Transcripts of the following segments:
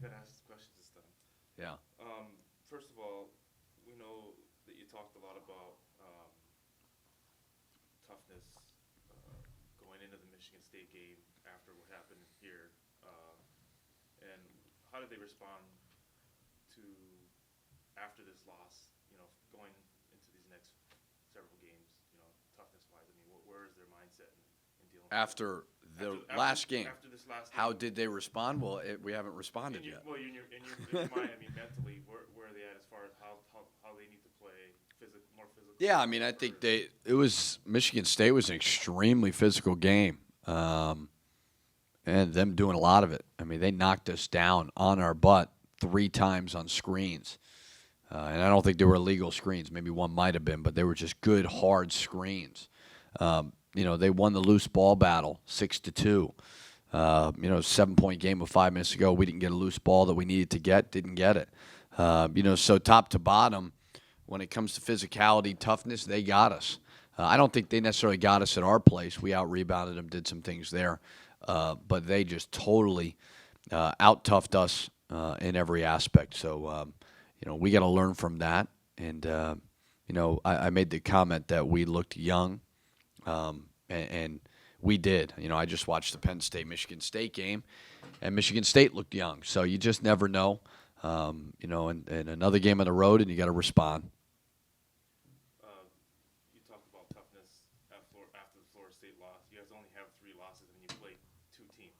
gotta ask this question this time. Yeah. First of all, we know that you talked a lot about toughness going into the Michigan State game after what happened here, and how did they respond to after this loss? Going into these next several games, toughness wise. I mean, where is their mindset in dealing with this? After the last game, After this last how game. did they respond? Well, we haven't responded yet. Well, in your mind, I mean, mentally, where are they at as far as how they need to play more physical? Yeah, I mean, I think Michigan State was an extremely physical game, and them doing a lot of it. I mean, they knocked us down on our butt 3 times on screens. And I don't think they were illegal screens. Maybe one might have been, but they were just good, hard screens. They won the loose ball battle 6-2. 7-point game with 5 minutes to go. We didn't get a loose ball that we needed to get. Didn't get it. So top to bottom, when it comes to physicality, toughness, they got us. I don't think they necessarily got us at our place. We out-rebounded them, did some things there. But they just totally out-toughed us in every aspect. So, we got to learn from that. And, I made the comment that we looked young, and we did. I just watched the Penn State-Michigan State game, and Michigan State looked young. So you just never know, and another game on the road, and you got to respond. You talked about toughness after the Florida State loss. You guys only have 3 losses, and you played 2 teams.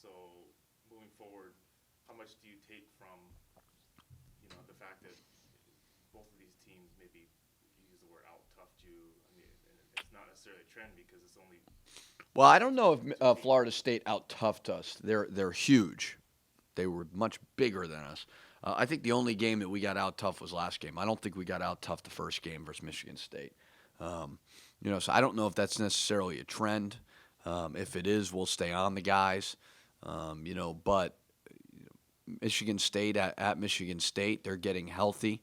So moving forward, how much do you take from the fact that both of these teams maybe use the word out toughed you? I mean, and it's not necessarily a trend because it's only. Well, I don't know if Florida State out toughed us. They're huge. They were much bigger than us. I think the only game that we got out tough was last game. I don't think we got out tough the first game versus Michigan State. So I don't know if that's necessarily a trend. If it is, we'll stay on the guys. But Michigan State at Michigan State, they're getting healthy.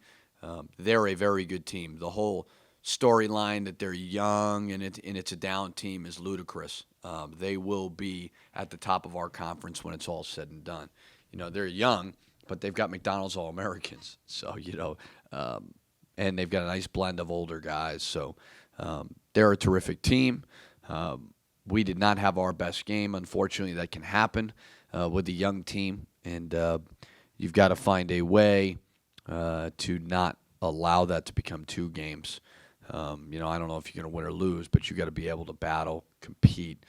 They're a very good team. The whole storyline that they're young and it's a down team is ludicrous. They will be at the top of our conference when it's all said and done. They're young, but they've got McDonald's All-Americans. So, and they've got a nice blend of older guys. So they're a terrific team. We did not have our best game. Unfortunately, that can happen with a young team. And you've got to find a way to not allow that to become 2 games. I don't know if you're going to win or lose, but you got to be able to battle, compete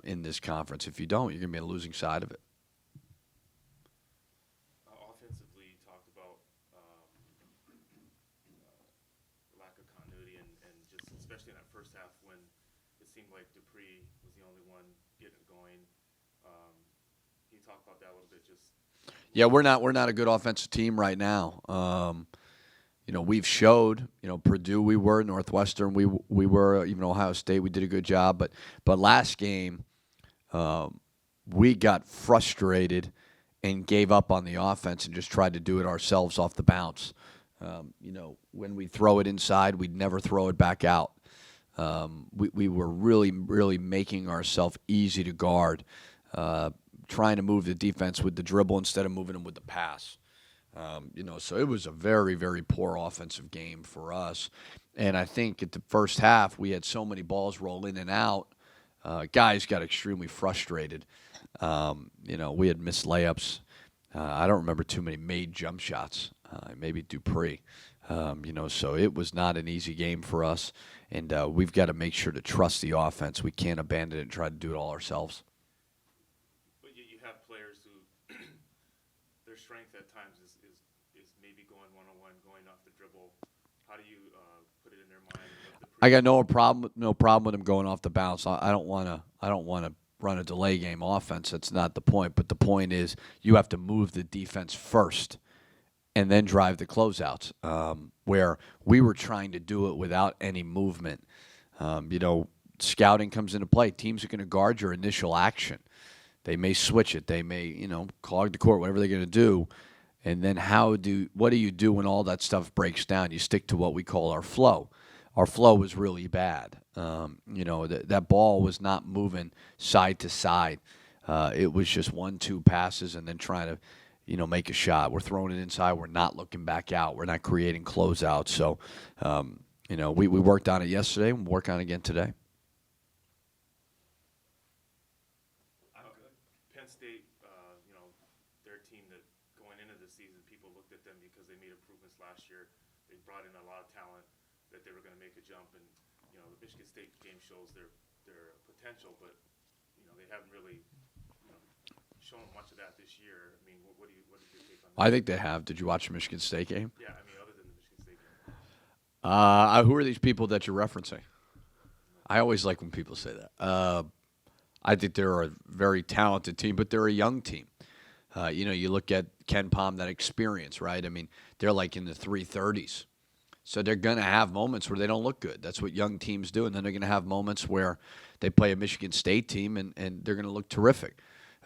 in this conference. If you don't, you're going to be on the losing side of it. Offensively, you talked about lack of continuity and just especially in that first half when it seemed like Dupree was the only one getting it going. Can you talk about that a little bit? Yeah, we're not a good offensive team right now. We've showed, Purdue we were, Northwestern we were, even Ohio State we did a good job, but last game we got frustrated and gave up on the offense and just tried to do it ourselves off the bounce. When we throw it inside, we'd never throw it back out. We were really, really making ourselves easy to guard, trying to move the defense with the dribble instead of moving them with the pass. So it was a very, very poor offensive game for us. And I think at the first half, we had so many balls roll in and out. Guys got extremely frustrated. We had missed layups. I don't remember too many made jump shots, maybe Dupree. So it was not an easy game for us. And we've got to make sure to trust the offense. We can't abandon it and try to do it all ourselves. But you have players who their strength at times is maybe going one-on-one, going off the dribble. How do you put it in their mind? I got no problem with them going off the bounce. I don't want to run a delay game offense. That's not the point. But the point is you have to move the defense first and then drive the closeouts, where we were trying to do it without any movement. Scouting comes into play. Teams are going to guard your initial action. They may switch it. They may, clog the court, whatever they're going to do. And then what do you do when all that stuff breaks down? You stick to what we call our flow. Our flow was really bad. That ball was not moving side to side. It was just 1-2 passes and then trying to, make a shot. We're throwing it inside. We're not looking back out. We're not creating closeouts. So, we worked on it yesterday. We'll work on it again today. Penn State, their team that going into the season, people looked at them because they made improvements last year. They brought in a lot of talent that they were going to make a jump, and the Michigan State game shows their potential, but they haven't really shown much of that this year. I mean, what is your take on that? I think they have. Did you watch the Michigan State game? Yeah, I mean, other than the Michigan State game. Who are these people that you're referencing? I always like when people say that. I think they're a very talented team, but they're a young team. You look at Ken Pom, that experience, right? I mean, they're like in the 330s. So they're going to have moments where they don't look good. That's what young teams do. And then they're going to have moments where they play a Michigan State team and they're going to look terrific.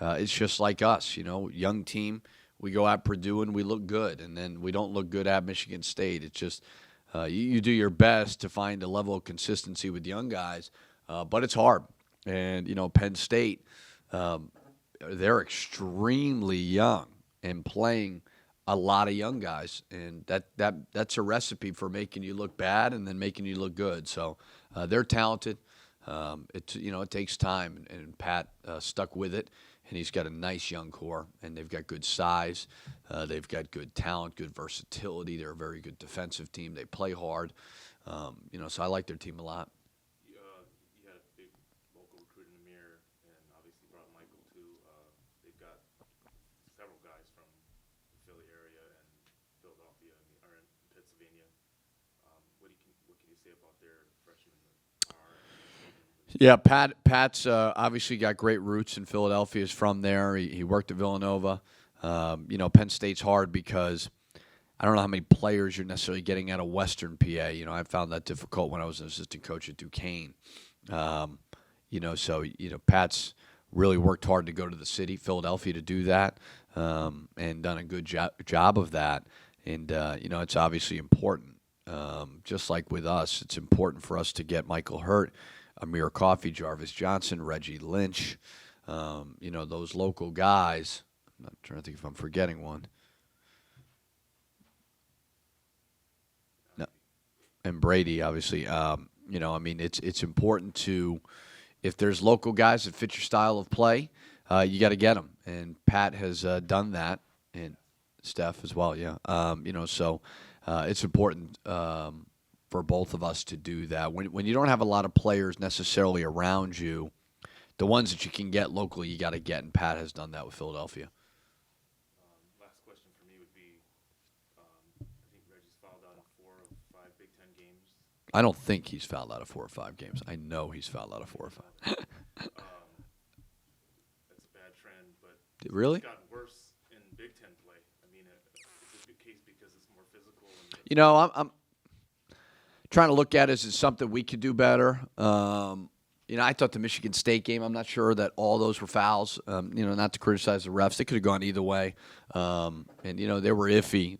It's just like us, young team. We go at Purdue and we look good, and then we don't look good at Michigan State. It's just you do your best to find a level of consistency with young guys, but it's hard. And, Penn State, they're extremely young and playing a lot of young guys, and that's a recipe for making you look bad and then making you look good. So they're talented. It takes time, and Pat stuck with it. And he's got a nice young core, and they've got good size. They've got good talent, good versatility. They're a very good defensive team. They play hard. So I like their team a lot. You had a big local recruit in the mirror, and obviously brought Michael too. They've got several guys from the Philly area and Philadelphia or in Pennsylvania. What can you say about their freshmen? Yeah, Pat's obviously got great roots in Philadelphia. He's from there. He worked at Villanova. Penn State's hard because I don't know how many players you're necessarily getting out of Western PA. I found that difficult when I was an assistant coach at Duquesne. Pat's really worked hard to go to the city, Philadelphia, to do that, and done a good job of that. And, it's obviously important. Just like with us, it's important for us to get Michael Hurt, Amir Coffey, Jarvis Johnson, Reggie Lynch, those local guys. I'm not trying to think if I'm forgetting one. No, and Brady, obviously. It's important to, if there's local guys that fit your style of play, you got to get them. And Pat has done that, and Steph as well, yeah. It's important for both of us to do that. When you don't have a lot of players necessarily around you, the ones that you can get locally, you got to get, and Pat has done that with Philadelphia. Last question for me would be, I think Reggie's fouled out of 4 or 5 Big Ten games. I don't think he's fouled out of 4 or 5 games. I know he's fouled out of 4 or 5. That's a bad trend, but really? It's gotten worse in Big Ten play. I mean, it's a good case because it's more physical. I'm trying to look at it as something we could do better. I thought the Michigan State game, I'm not sure that all those were fouls. Not to criticize the refs. They could have gone either way. They were iffy,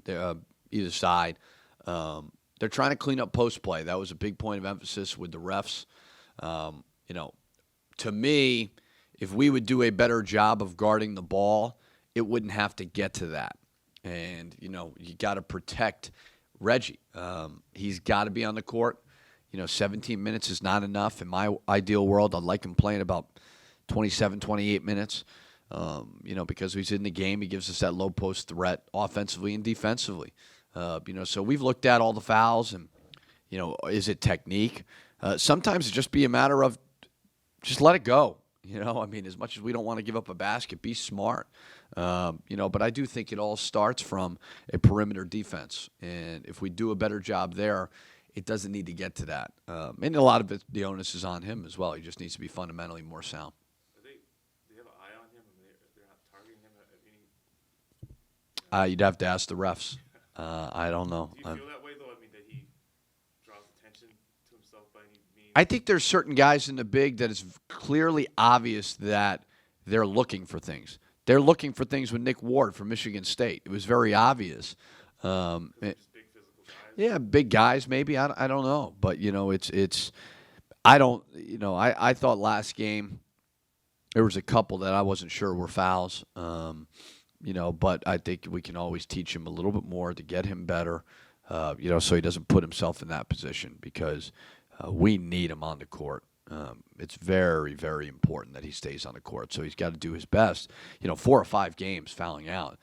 either side. They're trying to clean up post play. That was a big point of emphasis with the refs. To me, if we would do a better job of guarding the ball, it wouldn't have to get to that. And, you got to protect Reggie. He's got to be on the court. 17 minutes is not enough. In my ideal world, I'd like him playing about 27, 28 minutes, because he's in the game. He gives us that low post threat offensively and defensively. So we've looked at all the fouls and, is it technique? Sometimes it just be a matter of just let it go. As much as we don't want to give up a basket, be smart. But I do think it all starts from a perimeter defense. And if we do a better job there, it doesn't need to get to that. And a lot of it, the onus is on him as well. He just needs to be fundamentally more sound. Do they have an eye on him? They're not targeting him at any... You'd have to ask the refs. I don't know. Do you feel that way, though? That he draws attention to himself by any means? I think there's certain guys in the big that it's clearly obvious that they're looking for things. They're looking for things with Nick Ward from Michigan State. It was very obvious. Just big physical guys? Yeah, big guys maybe. I don't know. But, it's I don't, I thought last game there was a couple that I wasn't sure were fouls. But I think we can always teach him a little bit more to get him better, so he doesn't put himself in that position because we need him on the court. It's very, very important that he stays on the court. So he's got to do his best. 4 or 5 games fouling out.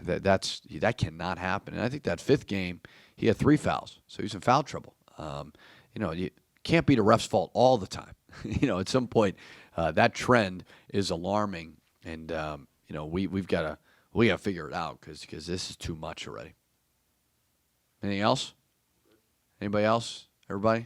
That cannot happen. And I think that 5th game, he had 3 fouls. So he's in foul trouble. You can't be the ref's fault all the time. At some point, that trend is alarming. And, we've got to figure it out because this is too much already. Anything else? Anybody else? Everybody?